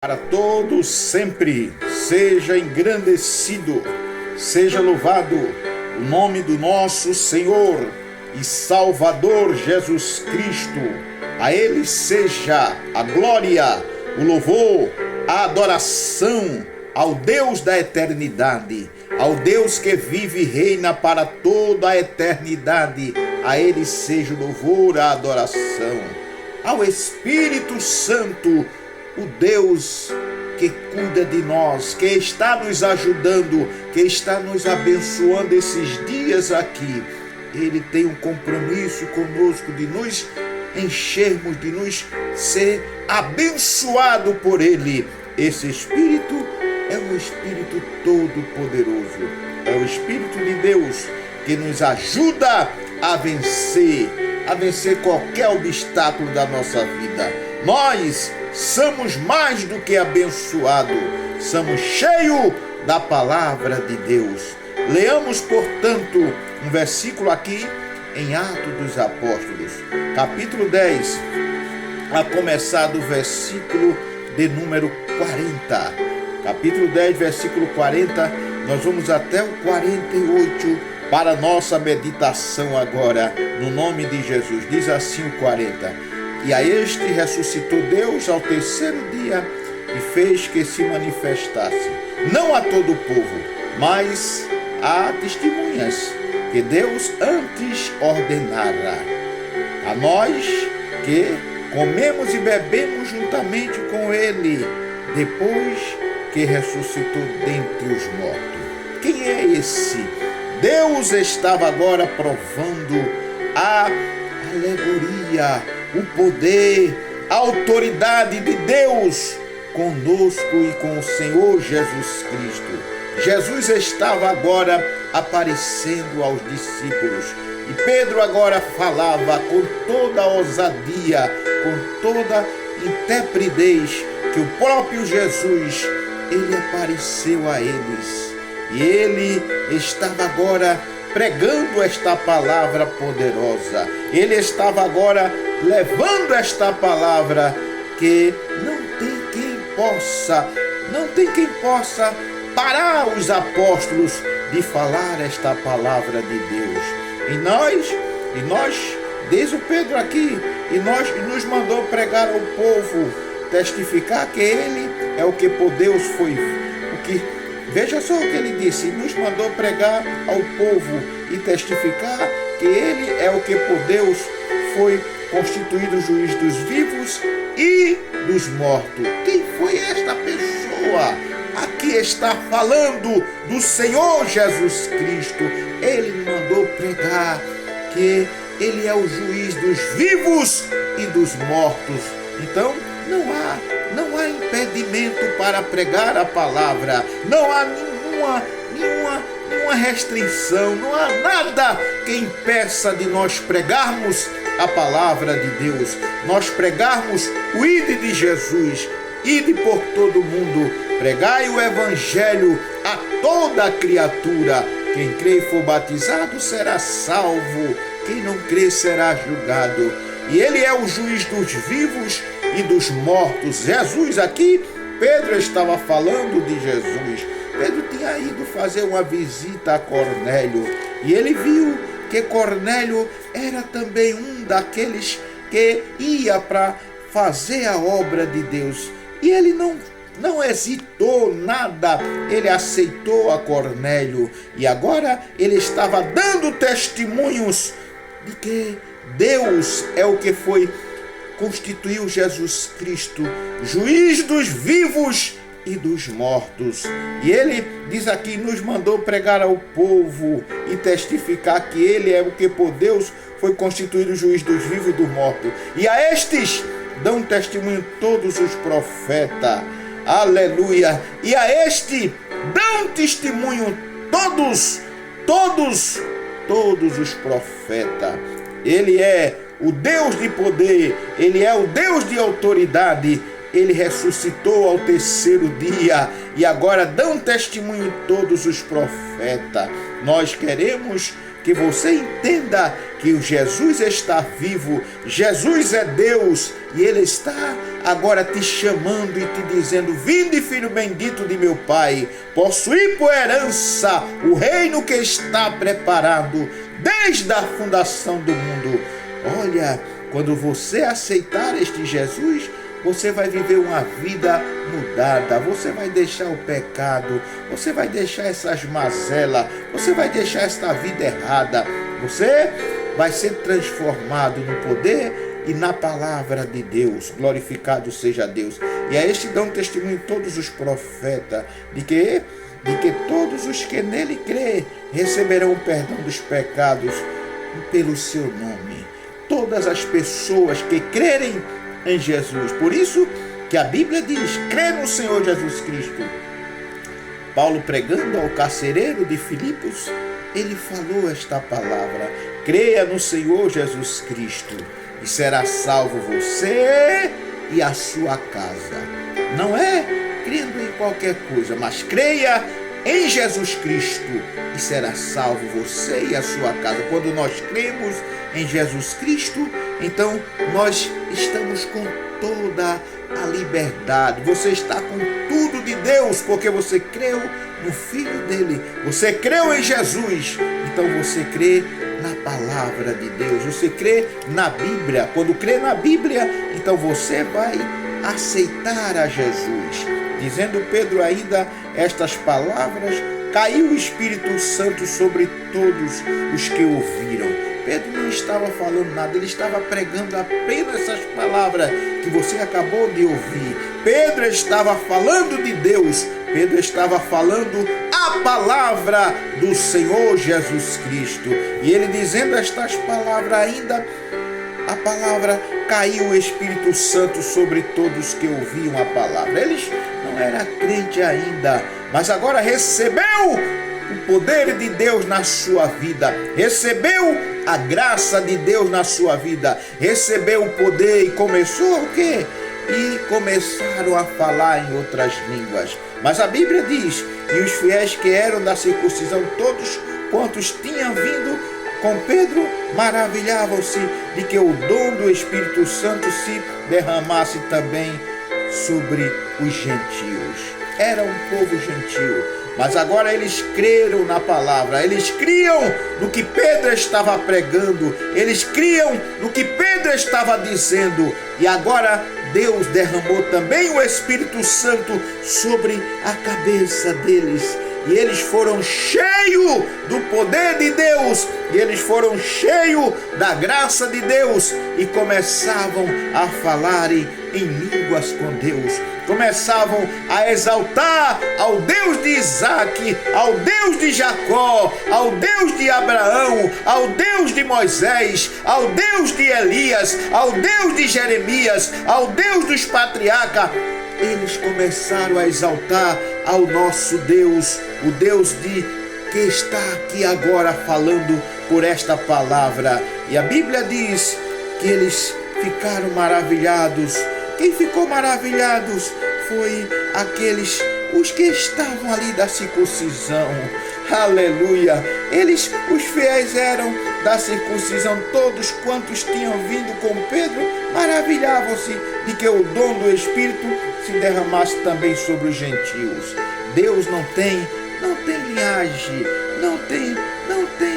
Para todos sempre, seja engrandecido, seja louvado o nome do nosso Senhor e Salvador Jesus Cristo. A Ele seja a glória, o louvor, a adoração ao Deus da eternidade, ao Deus que vive e reina para toda a eternidade. A Ele seja o louvor, a adoração, ao Espírito Santo, o Deus que cuida de nós, que está nos ajudando, que está nos abençoando esses dias aqui. Ele tem um compromisso conosco de nos enchermos, de nos ser abençoado por Ele. Esse Espírito é um Espírito todo-poderoso, é o Espírito de Deus que nos ajuda a vencer qualquer obstáculo da nossa vida. Nós somos mais do que abençoados, somos cheios da palavra de Deus. Leamos, portanto, um versículo aqui em Atos dos Apóstolos, capítulo 10, a começar do versículo de número 40. Capítulo 10, versículo 40, nós vamos até o 48 para nossa meditação agora, no nome de Jesus. Diz assim o 40. E a este ressuscitou Deus ao terceiro dia e fez que se manifestasse, não a todo o povo, mas a testemunhas que Deus antes ordenara. A nós que comemos e bebemos juntamente com Ele, depois que ressuscitou dentre os mortos. Quem é esse? Deus estava agora provando a alegoria, o poder, a autoridade de Deus conosco e com o Senhor Jesus Cristo. Jesus estava agora aparecendo aos discípulos e Pedro agora falava com toda a ousadia, com toda a intrepidez que o próprio Jesus, ele apareceu a eles e ele estava agora pregando esta palavra poderosa. Ele estava agora levando esta palavra que não tem quem possa parar os apóstolos de falar esta palavra de Deus. E nós, diz o Pedro aqui, nos mandou pregar ao povo, testificar que ele é o que por Deus foi, veja só o que ele disse, nos mandou pregar ao povo e testificar que ele é o que por Deus foi constituído juiz dos vivos e dos mortos. Quem foi esta pessoa? Aqui está falando do Senhor Jesus Cristo. Ele mandou pregar que ele é o juiz dos vivos e dos mortos. Então, não há impedimento para pregar a palavra, não há nenhuma restrição, não há nada que impeça de nós pregarmos a palavra de Deus, nós pregarmos o ide de Jesus, ide por todo o mundo, pregai o evangelho a toda a criatura, quem crê e for batizado será salvo, quem não crê será julgado, e ele é o juiz dos vivos e dos mortos. Jesus aqui, Pedro estava falando de Jesus. Pedro tinha ido fazer uma visita a Cornélio e ele viu que Cornélio era também um daqueles que ia para fazer a obra de Deus. E ele não hesitou nada, ele aceitou a Cornélio e agora ele estava dando testemunhos de que Deus é o que constituiu Jesus Cristo, juiz dos vivos e dos mortos. E ele diz aqui, nos mandou pregar ao povo e testificar que ele é o que por Deus foi constituído juiz dos vivos e dos mortos. E a estes dão testemunho todos os profetas. Aleluia! E a este dão testemunho todos os profetas. Ele é o Deus de poder, ele é o Deus de autoridade. Ele ressuscitou ao terceiro dia e agora dão testemunho todos os profetas. Nós queremos que você entenda que o Jesus está vivo, Jesus é Deus e Ele está agora te chamando e te dizendo: vinde, filho bendito de meu Pai, possuir por herança o reino que está preparado desde a fundação do mundo. Olha, quando você aceitar este Jesus, você vai viver uma vida mudada, você vai deixar o pecado, você vai deixar essas mazelas, você vai deixar esta vida errada, você vai ser transformado no poder e na palavra de Deus. Glorificado seja Deus. E a este dão testemunho todos os profetas, de que todos os que nele crê receberão o perdão dos pecados pelo seu nome. Todas as pessoas que crerem em Jesus. Por isso que a Bíblia diz: crê no Senhor Jesus Cristo. Paulo, pregando ao carcereiro de Filipos, ele falou esta palavra: creia no Senhor Jesus Cristo e será salvo você e a sua casa. Não é crendo em qualquer coisa, mas creia em Jesus Cristo e será salvo você e a sua casa. Quando nós cremos em Jesus Cristo, então nós estamos com toda a liberdade. Você está com tudo de Deus, porque você creu no Filho dele, você creu em Jesus, então você crê na palavra de Deus, você crê na Bíblia. Quando crê na Bíblia, então você vai aceitar a Jesus. Dizendo Pedro ainda estas palavras, caiu o Espírito Santo sobre todos os que ouviram. Pedro não estava falando nada, ele estava pregando apenas essas palavras que você acabou de ouvir. Pedro estava falando de Deus, Pedro estava falando a palavra do Senhor Jesus Cristo. E ele dizendo estas palavras ainda, a palavra caiu o Espírito Santo sobre todos que ouviam a palavra. Eles não eram crentes ainda, mas agora recebeu o poder de Deus na sua vida, recebeu a graça de Deus na sua vida, recebeu o poder e começou o quê? E começaram a falar em outras línguas. Mas a Bíblia diz: e os fiéis que eram da circuncisão, todos quantos tinham vindo com Pedro, maravilhavam-se de que o dom do Espírito Santo se derramasse também sobre os gentios. Era um povo gentil, mas agora eles creram na palavra, eles criam no que Pedro estava pregando, eles criam no que Pedro estava dizendo, e agora Deus derramou também o Espírito Santo sobre a cabeça deles. E eles foram cheios do poder de Deus, e eles foram cheios da graça de Deus, e começavam a falarem em línguas com Deus, começavam a exaltar ao Deus de Isaac, ao Deus de Jacó, ao Deus de Abraão, ao Deus de Moisés, ao Deus de Elias, ao Deus de Jeremias, ao Deus dos patriarcas. Eles começaram a exaltar ao nosso Deus, o Deus que está aqui agora falando por esta palavra. E a Bíblia diz que eles ficaram maravilhados. Quem ficou maravilhados foi os que estavam ali da circuncisão. Aleluia! Os fiéis eram da circuncisão, todos quantos tinham vindo com Pedro, maravilhavam-se de que o dom do Espírito se derramasse também sobre os gentios. Deus não tem linhagem, não tem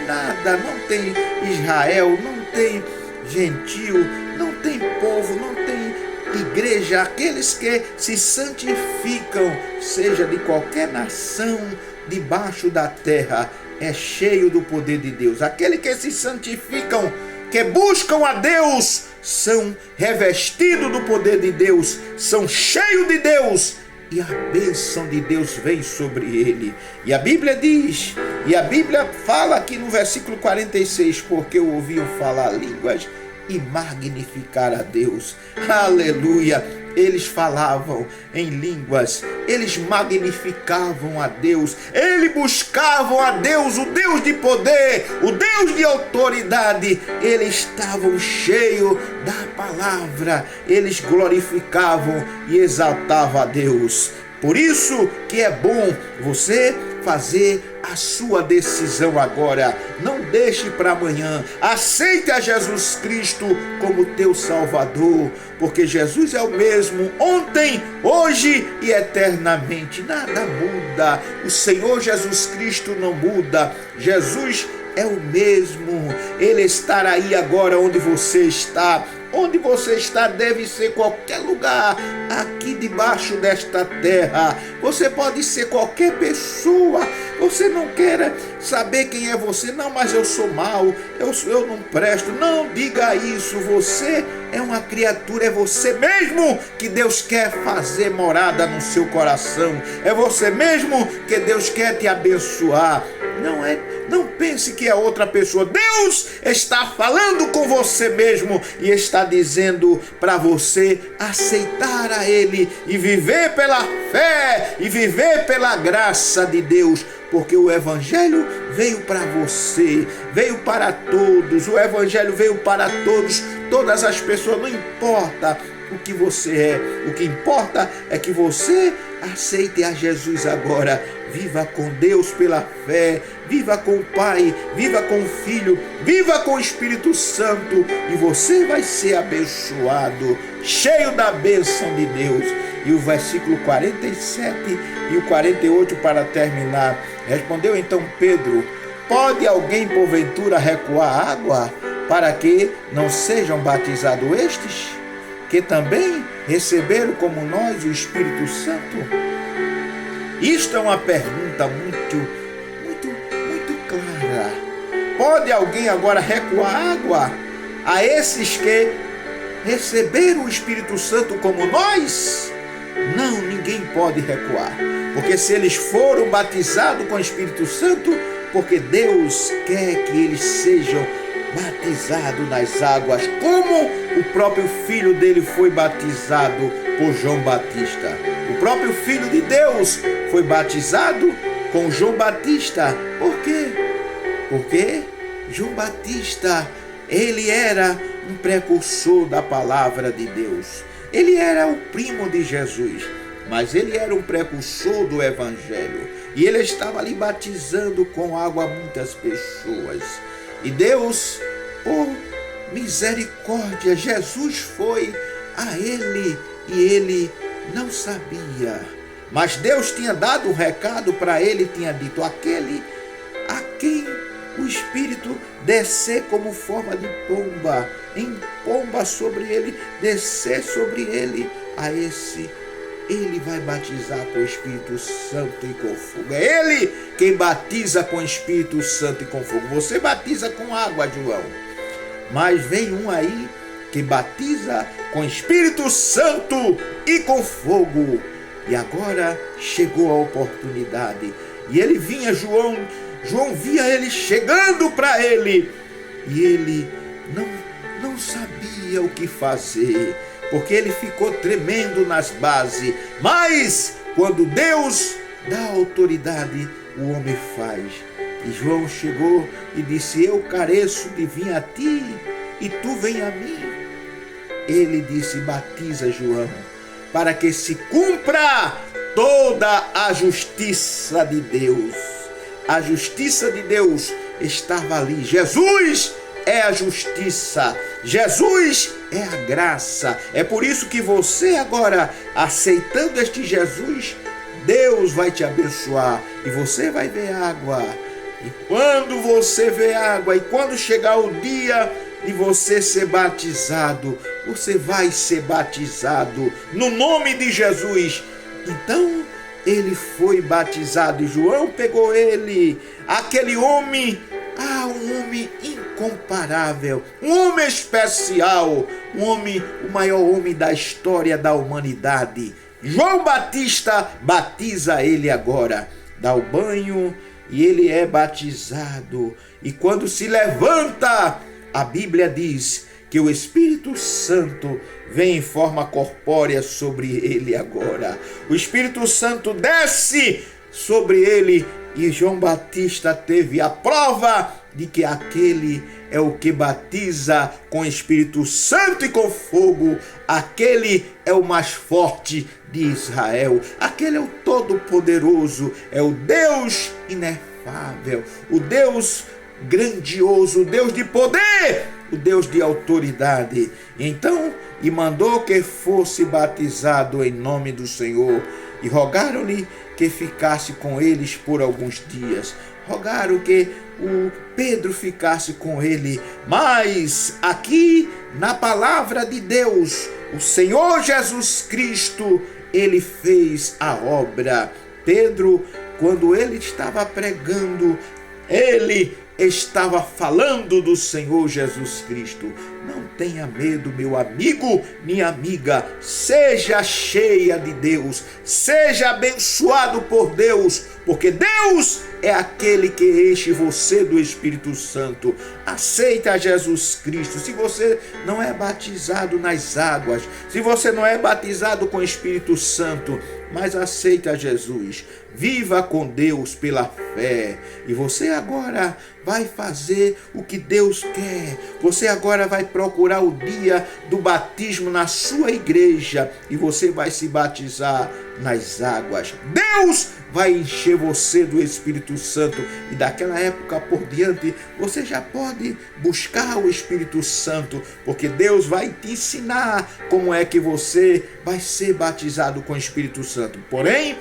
nada, não tem Israel, não tem gentio, não tem povo, não tem igreja. Aqueles que se santificam, seja de qualquer nação debaixo da terra, é cheio do poder de Deus. Aqueles que se santificam, que buscam a Deus, são revestidos do poder de Deus, são cheios de Deus, e a bênção de Deus vem sobre ele. E a Bíblia diz, e a Bíblia fala aqui no versículo 46, porque ouviam falar línguas e magnificar a Deus. Aleluia! Eles falavam em línguas, eles magnificavam a Deus, eles buscavam a Deus, o Deus de poder, o Deus de autoridade. Eles estavam cheios da palavra, eles glorificavam e exaltavam a Deus. Por isso que é bom você fazer a sua decisão agora. Não deixe para amanhã. Aceite a Jesus Cristo como teu Salvador, porque Jesus é o mesmo ontem, hoje e eternamente. Nada muda. O Senhor Jesus Cristo não muda. Jesus é o mesmo. Ele estará aí agora onde você está. Onde você está deve ser qualquer lugar aqui debaixo desta terra. Você pode ser qualquer pessoa. Você não quer saber quem é você. Não, mas eu sou mau, eu não presto. Não diga isso. Você é uma criatura, é você mesmo que Deus quer fazer morada no seu coração. É você mesmo que Deus quer te abençoar. Não pense que é outra pessoa. Deus está falando com você mesmo e está dizendo para você aceitar a Ele e viver pela fé e viver pela graça de Deus, porque o Evangelho veio para você, veio para todos. O Evangelho veio para todos, todas as pessoas, não importa o que você é, o que importa é que você aceite a Jesus agora. Viva com Deus pela fé, viva com o Pai, viva com o Filho, viva com o Espírito Santo e você vai ser abençoado, cheio da bênção de Deus. E o versículo 47 e o 48 para terminar. Respondeu então Pedro: pode alguém porventura recuar a água para que não sejam batizados estes, que também receberam como nós o Espírito Santo? Isto é uma pergunta muito clara. Pode alguém agora recuar água a esses que receberam o Espírito Santo como nós? Não, ninguém pode recuar, porque se eles foram batizados com o Espírito Santo, porque Deus quer que eles sejam batizados nas águas, como o próprio filho dele foi batizado por João Batista. O próprio Filho de Deus foi batizado com João Batista. Por quê? Porque João Batista, ele era um precursor da palavra de Deus. Ele era o primo de Jesus, mas ele era um precursor do Evangelho. E ele estava ali batizando com água muitas pessoas. E Deus, por misericórdia, Jesus foi a ele e ele não sabia. Mas Deus tinha dado um recado para ele, tinha dito: aquele a quem o Espírito descer como forma de pomba, em pomba sobre ele, descer sobre ele, a esse ele vai batizar com o Espírito Santo e com fogo. É ele quem batiza com o Espírito Santo e com fogo. Você batiza com água, João, mas vem um aí que batiza com Espírito Santo e com fogo. E agora chegou a oportunidade. E ele vinha, João via ele chegando para ele. E ele não sabia o que fazer, porque ele ficou tremendo nas bases. Mas quando Deus dá autoridade, o homem faz. E João chegou e disse: eu careço de vir a ti, e tu vem a mim. Ele disse: batiza João, para que se cumpra toda a justiça de Deus. A justiça de Deus estava ali. Jesus é a justiça, Jesus é a graça. É por isso que você agora, aceitando este Jesus, Deus vai te abençoar e você vai ver água. E quando você vê água, e quando chegar o dia de você ser batizado, você vai ser batizado no nome de Jesus. Então ele foi batizado e João pegou ele, aquele homem, um homem incomparável, um homem especial, o maior homem da história da humanidade. João Batista batiza ele agora, dá o banho e ele é batizado. E quando se levanta, a Bíblia diz que o Espírito Santo vem em forma corpórea sobre ele agora. O Espírito Santo desce sobre ele e João Batista teve a prova de que aquele é o que batiza com Espírito Santo e com fogo, aquele é o mais forte de Israel, aquele é o Todo-Poderoso, é o Deus inefável, o Deus grandioso, o Deus de poder, o Deus de autoridade. Então, e mandou que fosse batizado em nome do Senhor, e rogaram-lhe que ficasse com eles por alguns dias. Rogaram que o Pedro ficasse com ele, mas aqui na palavra de Deus, o Senhor Jesus Cristo, ele fez a obra. Pedro, quando ele estava pregando, ele estava falando do Senhor Jesus Cristo. Não tenha medo, meu amigo, minha amiga, seja cheia de Deus, seja abençoado por Deus, porque Deus é aquele que enche você do Espírito Santo. Aceita Jesus Cristo. Se você não é batizado nas águas, se você não é batizado com o Espírito Santo, mas aceita Jesus, viva com Deus pela fé, e você agora vai fazer o que Deus quer. Você agora vai procurar o dia do batismo na sua igreja e você vai se batizar nas águas. Deus vai encher você do Espírito Santo, e daquela época por diante você já pode buscar o Espírito Santo, porque Deus vai te ensinar como é que você vai ser batizado com o Espírito Santo. Porém,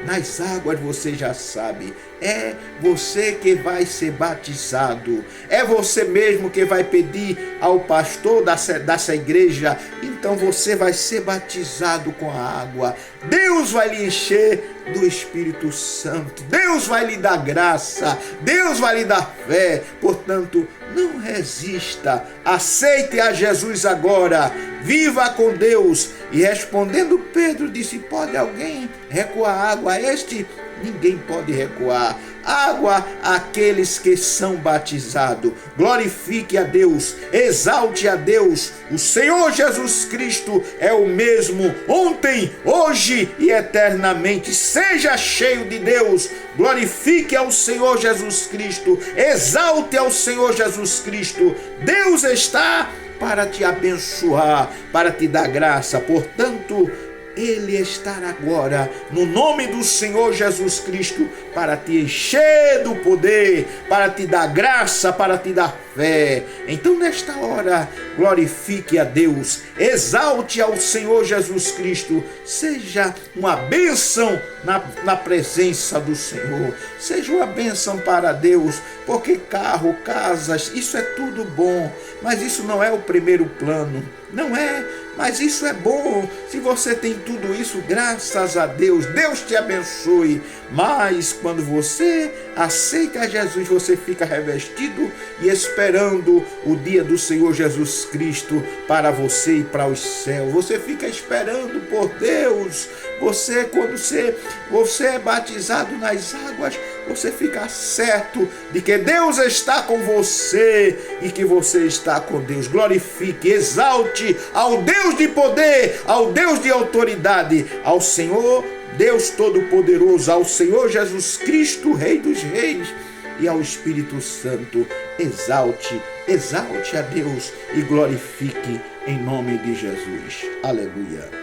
nas águas você já sabe, é você que vai ser batizado, é você mesmo que vai pedir ao pastor dessa igreja, então você vai ser batizado com a água. Deus vai lhe encher do Espírito Santo, Deus vai lhe dar graça, Deus vai lhe dar fé. Portanto, não resista, aceite a Jesus agora, viva com Deus. E respondendo Pedro, disse: pode alguém recuar água a este? Ninguém pode recuar água àqueles que são batizados. Glorifique a Deus, exalte a Deus. O Senhor Jesus Cristo é o mesmo ontem, hoje e eternamente. Seja cheio de Deus, glorifique ao Senhor Jesus Cristo, exalte ao Senhor Jesus Cristo. Deus está para te abençoar, para te dar graça. Portanto, Ele está agora, no nome do Senhor Jesus Cristo, para te encher do poder, para te dar graça, para te dar fé. Então, nesta hora, glorifique a Deus, exalte ao Senhor Jesus Cristo, seja uma bênção na presença do Senhor, seja uma bênção para Deus, porque carro, casas, isso é tudo bom, mas isso não é o primeiro plano, não é. Mas isso é bom, se você tem tudo isso, graças a Deus, Deus te abençoe. Mas quando você aceita Jesus, você fica revestido e esperando o dia do Senhor Jesus Cristo para você e para os céus. Você fica esperando por Deus. Quando você é batizado nas águas, você fica certo de que Deus está com você e que você está com Deus. Glorifique, exalte ao Deus de poder, ao Deus de autoridade, ao Senhor Deus Todo-Poderoso, ao Senhor Jesus Cristo, Rei dos Reis, e ao Espírito Santo. Exalte a Deus e glorifique em nome de Jesus. Aleluia.